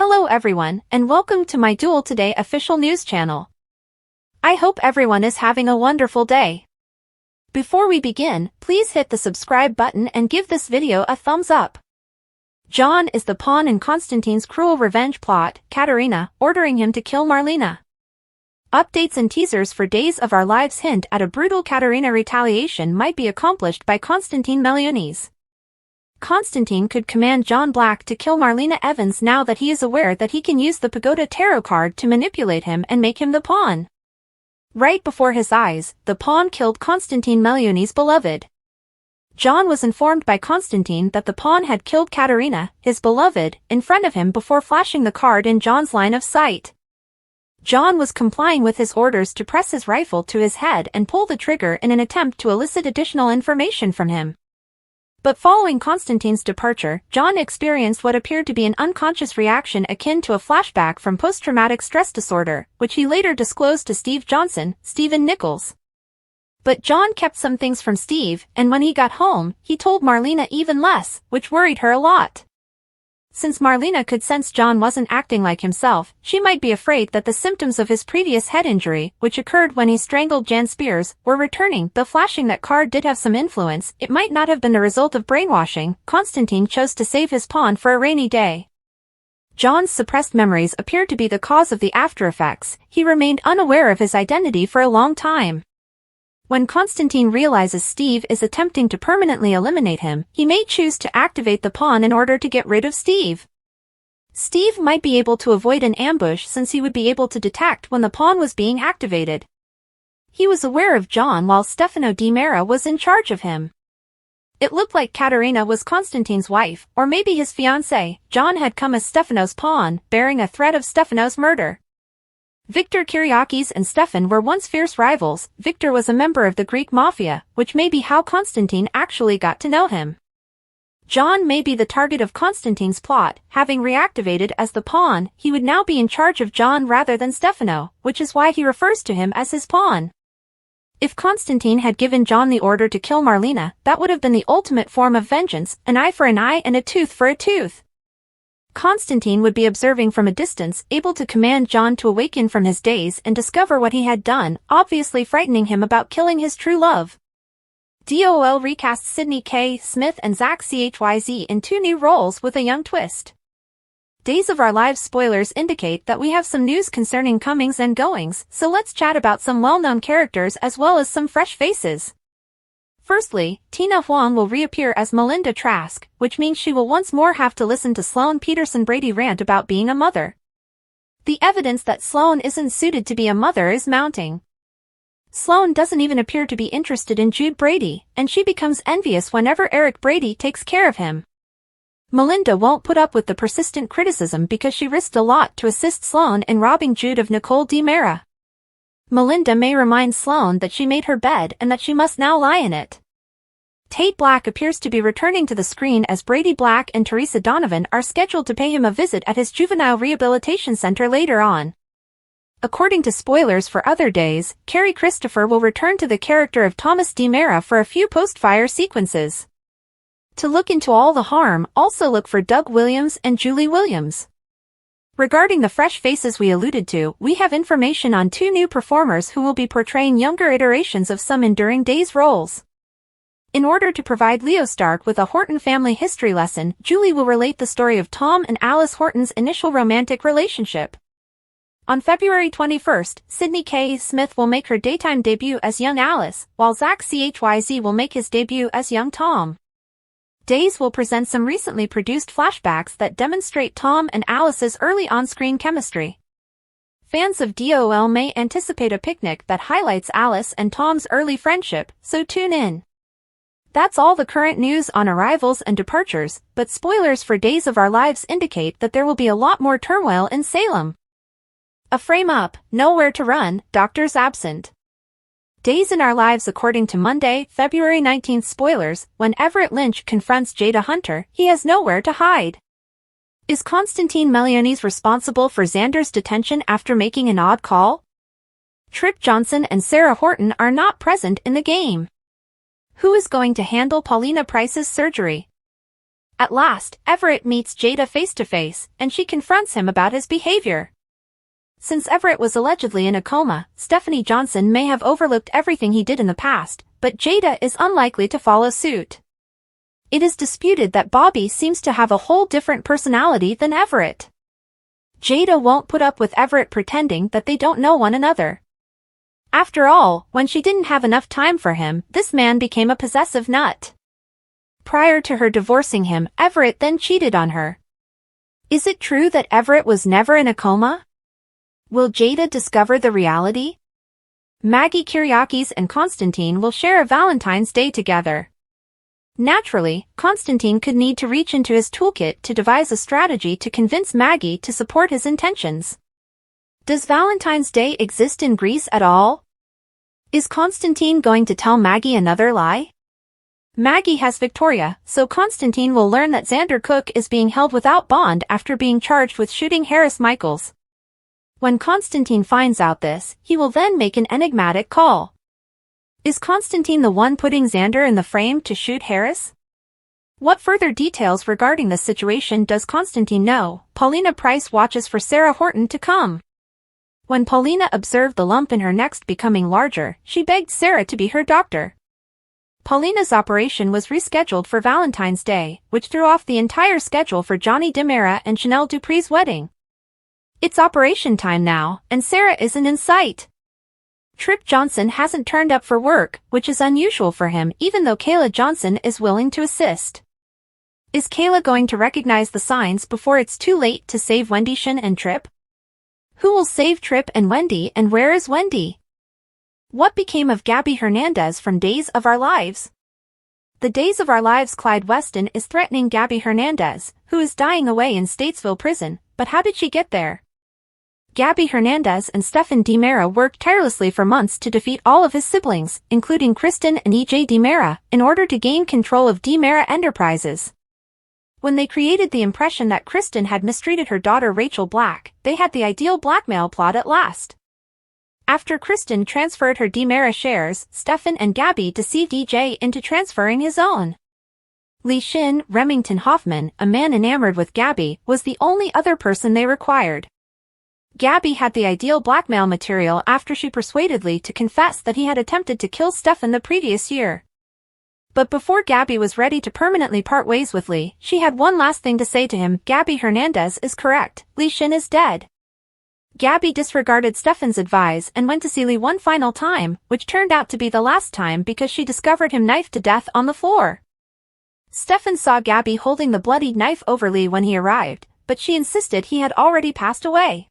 Hello everyone, and welcome to my Duel Today official news channel. I hope everyone is having a wonderful day. Before we begin, please hit the subscribe button and give this video a thumbs up. John is the pawn in Konstantin's cruel revenge plot, Katerina, ordering him to kill Marlena. Updates and teasers for Days of Our Lives hint at a brutal Katerina retaliation might be accomplished by Konstantin Meliones. Konstantin could command John Black to kill Marlena Evans now that he is aware that he can use the Pagoda Tarot card to manipulate him and make him the pawn. Right before his eyes, the pawn killed Konstantin Meliones' beloved. John was informed by Konstantin that the pawn had killed Katerina, his beloved, in front of him before flashing the card in John's line of sight. John was complying with his orders to press his rifle to his head and pull the trigger in an attempt to elicit additional information from him. But following Konstantin's departure, John experienced what appeared to be an unconscious reaction akin to a flashback from post-traumatic stress disorder, which he later disclosed to Steve Johnson, Stephen Nichols. But John kept some things from Steve, and when he got home, he told Marlena even less, which worried her a lot. Since Marlena could sense John wasn't acting like himself, she might be afraid that the symptoms of his previous head injury, which occurred when he strangled Jan Spears, were returning. Though flashing that card did have some influence, it might not have been the result of brainwashing. Konstantin chose to save his pawn for a rainy day. John's suppressed memories appeared to be the cause of the aftereffects. He remained unaware of his identity for a long time. When Konstantin realizes Steve is attempting to permanently eliminate him, he may choose to activate the pawn in order to get rid of Steve. Steve might be able to avoid an ambush since he would be able to detect when the pawn was being activated. He was aware of John while Stefano Di Mera was in charge of him. It looked like Katerina was Konstantin's wife, or maybe his fiancée. John had come as Stefano's pawn, bearing a threat of Stefano's murder. Victor Kyriakis and Stefan were once fierce rivals. Victor was a member of the Greek mafia, which may be how Konstantin actually got to know him. John may be the target of Konstantin's plot. Having reactivated as the pawn, he would now be in charge of John rather than Stefano, which is why he refers to him as his pawn. If Konstantin had given John the order to kill Marlena, that would have been the ultimate form of vengeance, an eye for an eye and a tooth for a tooth. Konstantin would be observing from a distance, able to command John to awaken from his daze and discover what he had done, obviously frightening him about killing his true love. DOL recasts Sidney K. Smith and Zach Chyz in two new roles with a young twist. Days of Our Lives spoilers indicate that we have some news concerning comings and goings, so let's chat about some well-known characters as well as some fresh faces. Firstly, Tina Huang will reappear as Melinda Trask, which means she will once more have to listen to Sloane Peterson Brady rant about being a mother. The evidence that Sloane isn't suited to be a mother is mounting. Sloane doesn't even appear to be interested in Jude Brady, and she becomes envious whenever Eric Brady takes care of him. Melinda won't put up with the persistent criticism because she risked a lot to assist Sloane in robbing Jude of Nicole Di Mera. Melinda may remind Sloane that she made her bed and that she must now lie in it. Tate Black appears to be returning to the screen as Brady Black and Teresa Donovan are scheduled to pay him a visit at his juvenile rehabilitation center later on. According to spoilers for Other Days, Carrie Christopher will return to the character of Thomas Di Mera for a few post-fire sequences. To look into all the harm, also look for Doug Williams and Julie Williams. Regarding the fresh faces we alluded to, we have information on two new performers who will be portraying younger iterations of some enduring Days roles. In order to provide Leo Stark with a Horton family history lesson, Julie will relate the story of Tom and Alice Horton's initial romantic relationship. On February 21st, Sidney K. Smith will make her daytime debut as young Alice, while Zach Chyz will make his debut as young Tom. Days will present some recently produced flashbacks that demonstrate Tom and Alice's early on-screen chemistry. Fans of DOL may anticipate a picnic that highlights Alice and Tom's early friendship, so tune in. That's all the current news on arrivals and departures, but spoilers for Days of Our Lives indicate that there will be a lot more turmoil in Salem. A frame up, nowhere to run, doctors absent. Days in Our Lives according to Monday, February 19th spoilers, when Everett Lynch confronts Jada Hunter, he has nowhere to hide. Is Konstantin Meliones responsible for Xander's detention after making an odd call? Trip Johnson and Sarah Horton are not present in the game. Who is going to handle Paulina Price's surgery? At last, Everett meets Jada face to face, and she confronts him about his behavior. Since Everett was allegedly in a coma, Stephanie Johnson may have overlooked everything he did in the past, but Jada is unlikely to follow suit. It is disputed that Bobby seems to have a whole different personality than Everett. Jada won't put up with Everett pretending that they don't know one another. After all, when she didn't have enough time for him, this man became a possessive nut. Prior to her divorcing him, Everett then cheated on her. Is it true that Everett was never in a coma? Will Jada discover the reality? Maggie Kyriakis and Konstantin will share a Valentine's Day together. Naturally, Konstantin could need to reach into his toolkit to devise a strategy to convince Maggie to support his intentions. Does Valentine's Day exist in Greece at all? Is Konstantin going to tell Maggie another lie? Maggie has Victoria, so Konstantin will learn that Xander Cook is being held without bond after being charged with shooting Harris Michaels. When Konstantin finds out this, he will then make an enigmatic call. Is Konstantin the one putting Xander in the frame to shoot Harris? What further details regarding this situation does Konstantin know? Paulina Price watches for Sarah Horton to come. When Paulina observed the lump in her neck becoming larger, she begged Sarah to be her doctor. Paulina's operation was rescheduled for Valentine's Day, which threw off the entire schedule for Johnny DiMera and Chanel Dupree's wedding. It's operation time now, and Sarah isn't in sight. Trip Johnson hasn't turned up for work, which is unusual for him even though Kayla Johnson is willing to assist. Is Kayla going to recognize the signs before it's too late to save Wendy, Shin, and Trip? Who will save Trip and Wendy, and where is Wendy? What became of Gabby Hernandez from Days of Our Lives? The Days of Our Lives Clyde Weston is threatening Gabby Hernandez, who is dying away in Statesville prison, but how did she get there? Gabby Hernandez and Stephen DiMera worked tirelessly for months to defeat all of his siblings, including Kristen and EJ DiMera, in order to gain control of DiMera Enterprises. When they created the impression that Kristen had mistreated her daughter Rachel Black, they had the ideal blackmail plot at last. After Kristen transferred her DiMera shares, Stephen and Gabby deceived EJ into transferring his own. Lee Shin, Remington Hoffman, a man enamored with Gabby, was the only other person they required. Gabby had the ideal blackmail material after she persuaded Lee to confess that he had attempted to kill Stephen the previous year. But before Gabby was ready to permanently part ways with Lee, she had one last thing to say to him. Gabby Hernandez is correct. Lee Shin is dead. Gabby disregarded Stephen's advice and went to see Lee one final time, which turned out to be the last time because she discovered him knifed to death on the floor. Stephen saw Gabby holding the bloodied knife over Lee when he arrived, but she insisted he had already passed away.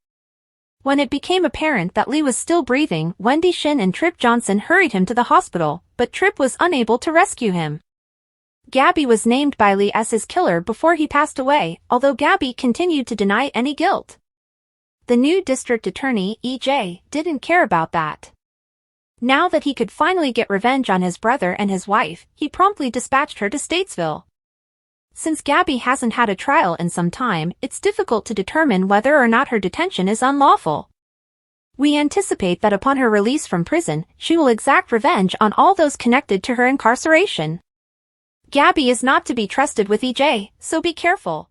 When it became apparent that Lee was still breathing, Wendy, Shin, and Trip Johnson hurried him to the hospital, but Trip was unable to rescue him. Gabby was named by Lee as his killer before he passed away, although Gabby continued to deny any guilt. The new district attorney, EJ, didn't care about that. Now that he could finally get revenge on his brother and his wife, he promptly dispatched her to Statesville. Since Gabby hasn't had a trial in some time, it's difficult to determine whether or not her detention is unlawful. We anticipate that upon her release from prison, she will exact revenge on all those connected to her incarceration. Gabby is not to be trusted with EJ, so be careful.